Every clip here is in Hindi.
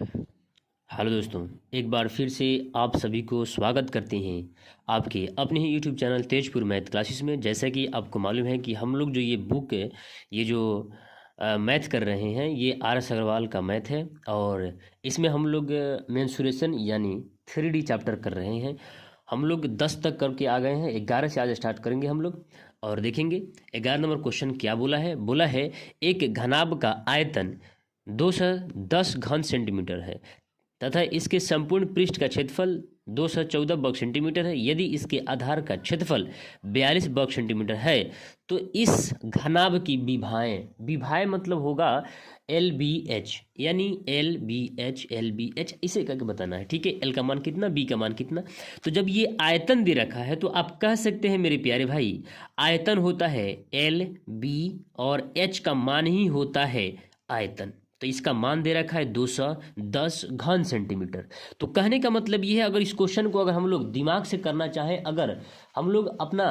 हेलो दोस्तों, एक बार फिर से आप सभी को स्वागत करते हैं आपके अपने ही YouTube channel Tezpur math classes में। जैसा कि आपको मालूम है कि हम लोग जो ये बुक ये जो मैथ कर रहे हैं ये RS अग्रवाल का मैथ है और इसमें हम लोग मेंसुरेशन यानी 3D चैप्टर कर रहे हैं। हम लोग 10 तक करके आ गए हैं, 11 से आज स्टार्ट करेंगे हम लोग और देखेंगे 11 नंबर क्वेश्चन क्या बोला है एक घनाभ का आयतन 210 घन सेंटीमीटर है तथा इसके संपूर्ण पृष्ठ का क्षेत्रफल 214 वर्ग सेंटीमीटर है। यदि इसके आधार का क्षेत्रफल 42 वर्ग सेंटीमीटर है तो इस घनाभ की विभाएं मतलब होगा LBH, यानी LBH इसे करके बताना है। ठीक है, L का मान कितना, B का मान कितना। तो जब ये आयतन दे रखा है तो आप कह सकते हैं मेरे प्यारे भाई, आयतन होता है L, B और H का मान ही होता है आयतन। तो इसका मान दे रखा है 210 घन सेंटीमीटर। तो कहने का मतलब ये है, अगर इस क्वेश्चन को अगर हम लोग दिमाग से करना चाहें, अगर हम लोग अपना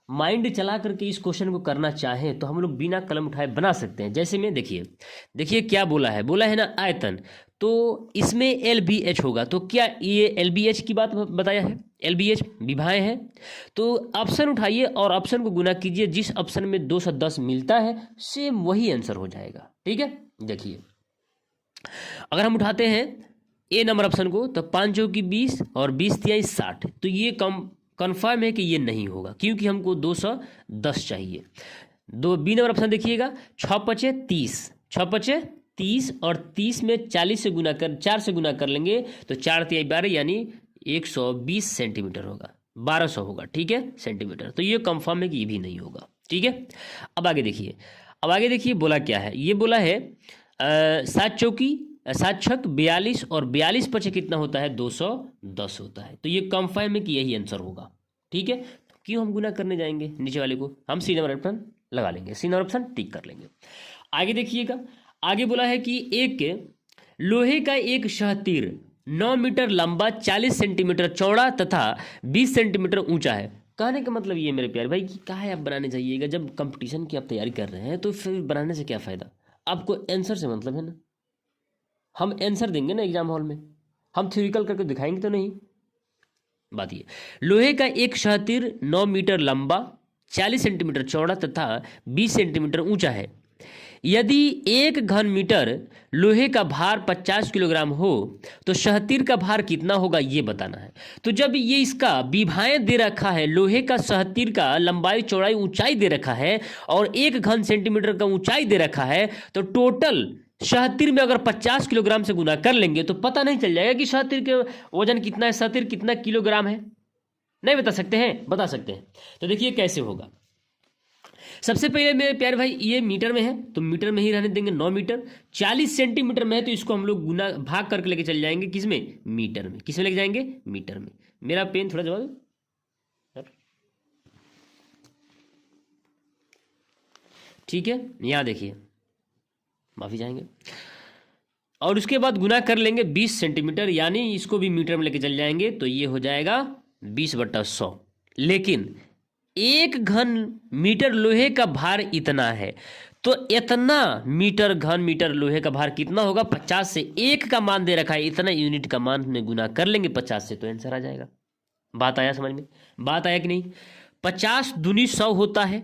माइंड चला करके इस क्वेश्चन को करना चाहें तो हम लोग बिना कलम उठाए बना सकते हैं। जैसे में देखिए क्या बोला है ना आयतन, तो इसमें LBH होगा। तो क्या ये LBH की बात बताया है? LBH विभाएं है। तो ऑप्शन उठाइए और ऑप्शन को गुना कीजिए, जिस ऑप्शन में 210 मिलता है सेम वही आंसर हो जाएगा। ठीक है, देखिए अगर हम उठाते हैं A नंबर ऑप्शन को तो 5 चौकी 20 और 20 तिहाई 60, तो ये कन्फर्म है कि ये नहीं होगा क्योंकि हमको 210 चाहिए। B नंबर ऑप्शन देखिएगा, 6 पचे 30 और 30 में 4 से गुना कर लेंगे तो 4 तिहाई 12 यानी 120 सेंटीमीटर होगा, 1200 होगा। ठीक है, सेंटीमीटर। तो ये कंफर्म है कि ये भी नहीं होगा। ठीक है, अब आगे देखिए बोला क्या है। ये बोला है 7 छक 42 और 42 पचे कितना होता है, 210 होता है। तो ये कंफर्म है कि यही आंसर होगा। ठीक है, तो क्यों हम गुना करने जाएंगे नीचे वाले को, हम C नंबर ऑप्शन लगा लेंगे, C नंबर ऑप्शन टिक कर लेंगे। आगे देखिएगा, आगे बोला है कि एक लोहे का एक शहतीर 9 मीटर लंबा, 40 सेंटीमीटर चौड़ा तथा 20 सेंटीमीटर ऊंचा है। कहने का मतलब ये मेरे प्यारे भाई कि काहे आप बनाने जाइएगा, जब कंपटीशन की आप तैयारी कर रहे हैं तो फिर बनाने से क्या फ़ायदा। आपको आंसर से मतलब है ना, हम आंसर देंगे ना एग्जाम हॉल में, हम थ्योरिकल करके दिखाएंगे तो नहीं। बात ये, लोहे का एक शहतीर 9 मीटर लंबा, 40 सेंटीमीटर चौड़ा तथा 20 सेंटीमीटर ऊंचा है। यदि 1 घन मीटर लोहे का भार 50 किलोग्राम हो तो शहतीर का भार कितना होगा ये बताना है। तो जब ये इसका विभाएं दे रखा है, लोहे का शहतीर का लंबाई चौड़ाई ऊंचाई दे रखा है और 1 घन सेंटीमीटर का ऊंचाई दे रखा है, तो टोटल शहतीर में अगर 50 किलोग्राम से गुना कर लेंगे तो पता नहीं चल जाएगा कि शहतीर के वजन कितना है, शहतीर कितना किलोग्राम है। नहीं बता सकते हैं? बता सकते हैं। तो देखिए कैसे होगा। सबसे पहले मेरे प्यारे भाई ये मीटर में है तो मीटर में ही रहने देंगे। 9 मीटर 40 सेंटीमीटर में है तो इसको हम लोग गुना भाग करके लेके चल जाएंगे, किसमें, मीटर में। किसमें लेके जाएंगे, मीटर में। मेरा पेन थोड़ा जवाब, ठीक है, यहां देखिए, माफी चाहेंगे। और उसके बाद गुना कर लेंगे 20 सेंटीमीटर, यानी इसको भी मीटर में लेके चल जाएंगे तो ये हो जाएगा 20/100। लेकिन 1 घन मीटर लोहे का भार इतना है, तो इतना घन मीटर लोहे का भार कितना होगा, 50 से 1 का मान दे रखा है, इतना यूनिट का मान में गुना कर लेंगे 50 से तो आंसर आ जाएगा। बात आया समझ में? बात आया कि नहीं? 50 दूनी 100 होता है,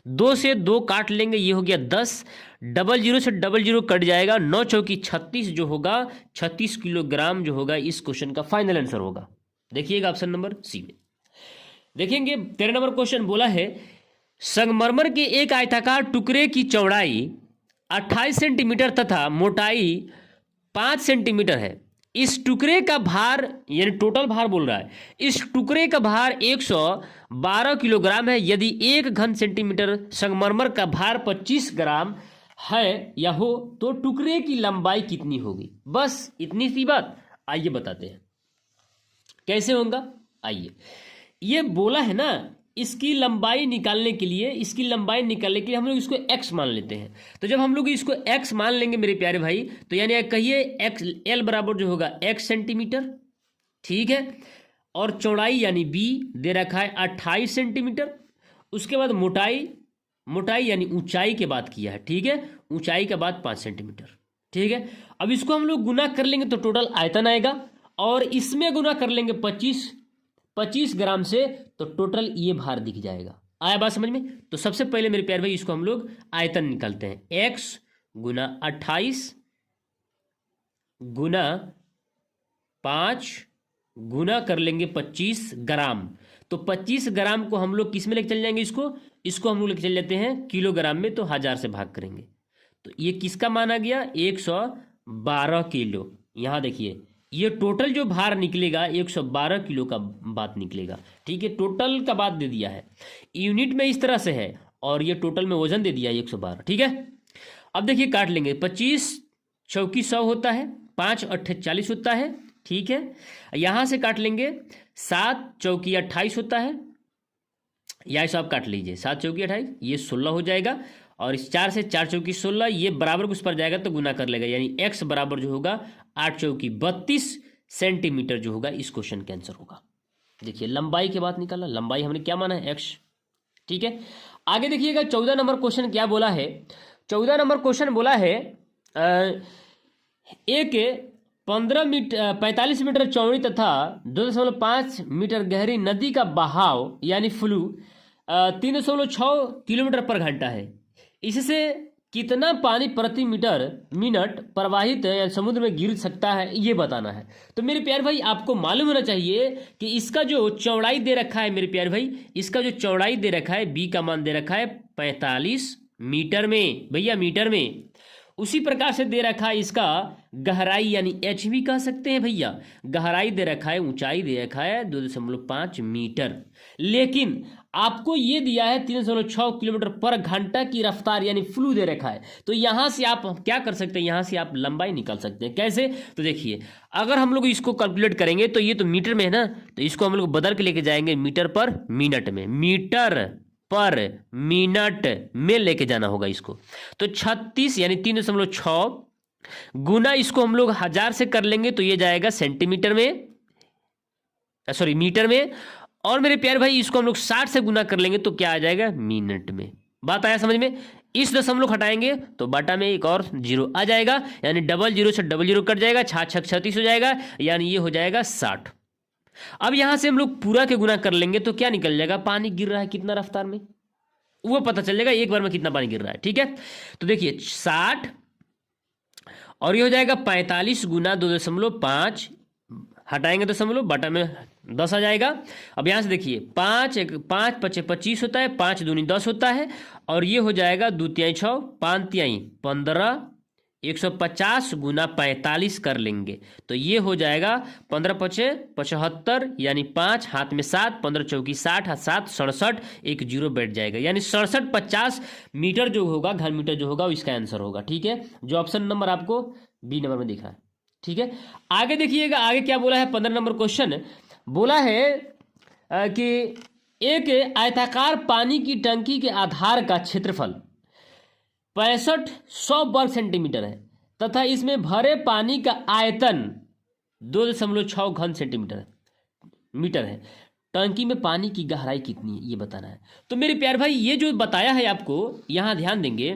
2 से 2 काट लेंगे, ये हो गया 10, 00 से 00 कट जाएगा, 9 चौकी 36 जो होगा, 36 किलोग्राम जो होगा इस क्वेश्चन का फाइनल आंसर होगा। देखिएगा ऑप्शन नंबर C में। देखेंगे 13 नंबर क्वेश्चन बोला है संगमरमर के एक आयताकार टुकड़े की चौड़ाई 28 सेंटीमीटर तथा मोटाई 5 सेंटीमीटर है। इस टुकड़े का भार, यानी टोटल भार बोल रहा है, इस टुकड़े का भार 112 किलोग्राम है। यदि 1 घन सेंटीमीटर संगमरमर का भार 25 ग्राम है या हो तो टुकड़े की लंबाई कितनी होगी। बस इतनी सी बात। आइए बताते हैं कैसे होगा। आइए, ये बोला है ना, इसकी लंबाई निकालने के लिए हम लोग इसको x मान लेते हैं। तो जब हम लोग इसको x मान लेंगे मेरे प्यारे भाई, तो यानी कहिए x l बराबर जो होगा x सेंटीमीटर, ठीक है, और चौड़ाई यानी b दे रखा है 28 सेंटीमीटर। उसके बाद मोटाई यानी ऊंचाई के बात किया है, ठीक है, ऊंचाई के बाद 5 सेंटीमीटर। ठीक है। अब इसको हम लोग गुना कर लेंगे तो टोटल आयतन आएगा, और इसमें गुना कर लेंगे 25 ग्राम से, तो टोटल ये भार दिख जाएगा। आया बात समझ में? तो सबसे पहले मेरे प्यारे भाई इसको हम लोग आयतन निकालते हैं। x गुना 28 गुना 5 गुना कर लेंगे 25 ग्राम। तो 25 ग्राम को हम लोग किस में लेके चल जाएंगे, इसको हम लोग लेके चल जाते हैं किलोग्राम में, तो 1000 से भाग करेंगे। तो ये किसका माना गया, 112 किलो। यहाँ देखिए ये टोटल जो भार निकलेगा 112 किलो का बात निकलेगा। ठीक है, टोटल का बात दे दिया है, यूनिट में इस तरह से है, और ये टोटल में वजन दे दिया है 112। ठीक है, अब देखिए काट लेंगे। 25 चौकी 100 होता है, 5 अट्ठे 40 होता है। ठीक है, यहां से काट लेंगे 7 चौकी 28 होता है, या सब काट लीजिए, 7 चौकी 28 ये 16 हो जाएगा, और इस 4 से 4 चौकी 16 ये बराबर उस पर जाएगा तो गुना कर लेगा, यानी x बराबर जो होगा 8 चौकी 32 सेंटीमीटर जो होगा इस क्वेश्चन का आंसर होगा। देखिए लंबाई की बात निकाला, लंबाई हमने क्या माना है, x। ठीक है, आगे देखिएगा 14 नंबर क्वेश्चन क्या बोला है। 14 नंबर क्वेश्चन बोला है एक 45 मीटर चौड़ी तथा 2.5 मीटर गहरी नदी का बहाव यानी फ्लू 3.6 किलोमीटर पर घंटा है। इससे कितना पानी प्रति मिनट प्रवाहित या समुद्र में गिर सकता है ये बताना है। तो मेरे प्यारे भाई आपको मालूम होना चाहिए कि इसका जो चौड़ाई दे रखा है, मेरे प्यारे भाई इसका जो चौड़ाई दे रखा है, बी का मान दे रखा है 45 मीटर में, भैया मीटर में। उसी प्रकार से दे रखा है इसका गहराई यानी एच भी कह सकते हैं भैया, गहराई दे रखा है, ऊंचाई दे रखा है 2.5 मीटर, लेकिन आपको ये दिया है 3.6 किलोमीटर पर घंटा की रफ्तार यानी फ्लू दे रखा है। तो यहां से आप क्या कर सकते हैं, यहां से आप लंबाई निकाल सकते हैं। कैसे, तो देखिए अगर हम लोग इसको कैलकुलेट करेंगे तो ये तो मीटर में है ना, तो इसको हम लोग बदल के लेके जाएंगे मीटर पर मिनट में, मीटर पर मिनट में लेके जाना होगा इसको। तो 36 यानी 3.6 गुना इसको हम लोग 1000 से कर लेंगे तो ये जाएगा सेंटीमीटर में, सॉरी मीटर में, और मेरे प्यारे भाई इसको हम लोग 60 से गुना कर लेंगे तो क्या आ जाएगा, मिनट में। बात आया समझ में? इस दशमलव हटाएंगे तो बाटा में एक और जीरो आ जाएगा, यानी 00 से 00 कट जाएगा, 6 36 हो जाएगा, यानी ये हो जाएगा 60। अब यहां से हम लोग पूरा के गुना कर लेंगे तो क्या निकल जाएगा, पानी गिर रहा है कितना रफ्तार में, वो पता चल जाएगा एक बार में कितना पानी गिर रहा है। ठीक है, तो देखिए 60 और ये हो जाएगा 45 गुना 2.5, हटाएंगे दशमलव, बटा में 10 आ जाएगा। अब यहाँ से देखिए 5 5 25 होता है, 5 दूनी 10 होता है, और ये हो जाएगा 2 तिहाई 6, 5 तिहाई 15, 150 गुना 45 कर लेंगे तो ये हो जाएगा 15 पचे 75, यानी 5 हाथ में 7, 15 चौकी 60, 7 67, एक जीरो बैठ जाएगा, यानी 6750 मीटर जो होगा, घन मीटर जो होगा इसका आंसर होगा। ठीक है, जो ऑप्शन नंबर आपको बी नंबर में दिख रहा है। ठीक है, आगे देखिएगा, आगे क्या बोला है 15 नंबर क्वेश्चन बोला है कि एक आयताकार पानी की टंकी के आधार का क्षेत्रफल 6500 वर्ग सेंटीमीटर है तथा इसमें भरे पानी का आयतन 2.6 घन सेंटीमीटर मीटर है। टंकी में पानी की गहराई कितनी है ये बताना है। तो मेरे प्यारे भाई ये जो बताया है आपको, यहां ध्यान देंगे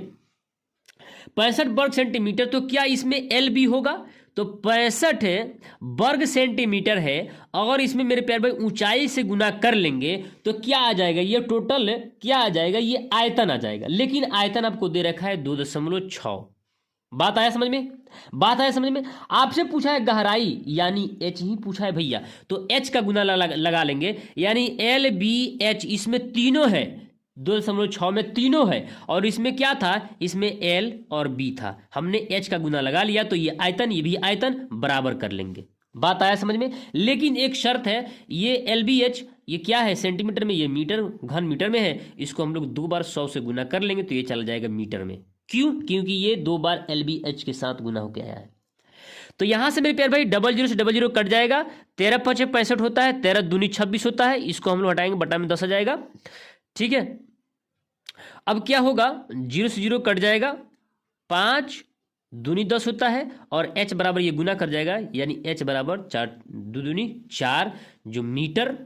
65 वर्ग सेंटीमीटर, तो क्या इसमें एल बी होगा, तो 65 वर्ग सेंटीमीटर है, अगर इसमें मेरे प्यारे भाई ऊंचाई से गुना कर लेंगे तो क्या आ जाएगा, ये टोटल क्या आ जाएगा, ये आयतन आ जाएगा, लेकिन आयतन आपको दे रखा है 2.6। बात आया समझ में, बात आया समझ में? आपसे पूछा है गहराई यानी एच ही पूछा है भैया, तो एच का गुना लगा लेंगे, यानी एल बी एच, इसमें तीनों है, 2.6 में तीनों है, और इसमें क्या था, इसमें एल और बी था, हमने एच का गुना लगा लिया तो ये आयतन ये भी आयतन बराबर कर लेंगे। बात आया समझ में? लेकिन एक शर्त है, ये एल बी एच ये क्या है सेंटीमीटर में, ये मीटर घन मीटर में है, इसको हम लोग 2 बार 100 से गुना कर लेंगे तो ये चला जाएगा मीटर में। क्यों? क्योंकि ये 2 बार एल बी एच के साथ गुना होकर आया है। तो यहां से मेरे प्यारे भाई 00 से 00 कट जाएगा, 13 5 65 होता है, 13 दूनी 26 होता है, इसको हम लोग हटाएंगे बटा में 10 आ जाएगा। ठीक है, अब क्या होगा, 0 से 0 कट जाएगा, 5 दूनी 10 होता है, और h बराबर ये गुना कर जाएगा, यानी h बराबर 4 दूनी 4, जो मीटर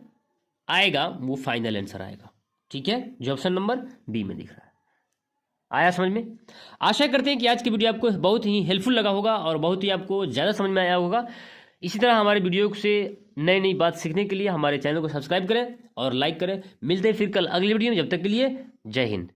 आएगा वो फाइनल आंसर आएगा। ठीक है, जो ऑप्शन नंबर बी में दिख रहा है। आया समझ में? आशा करते हैं कि आज की वीडियो आपको बहुत ही हेल्पफुल लगा होगा और बहुत ही आपको ज़्यादा समझ में आया होगा। इसी तरह हमारे वीडियो से नई नई बात सीखने के लिए हमारे चैनल को सब्सक्राइब करें और लाइक करें। मिलते हैं फिर कल अगली वीडियो में, जब तक के लिए जय हिंद।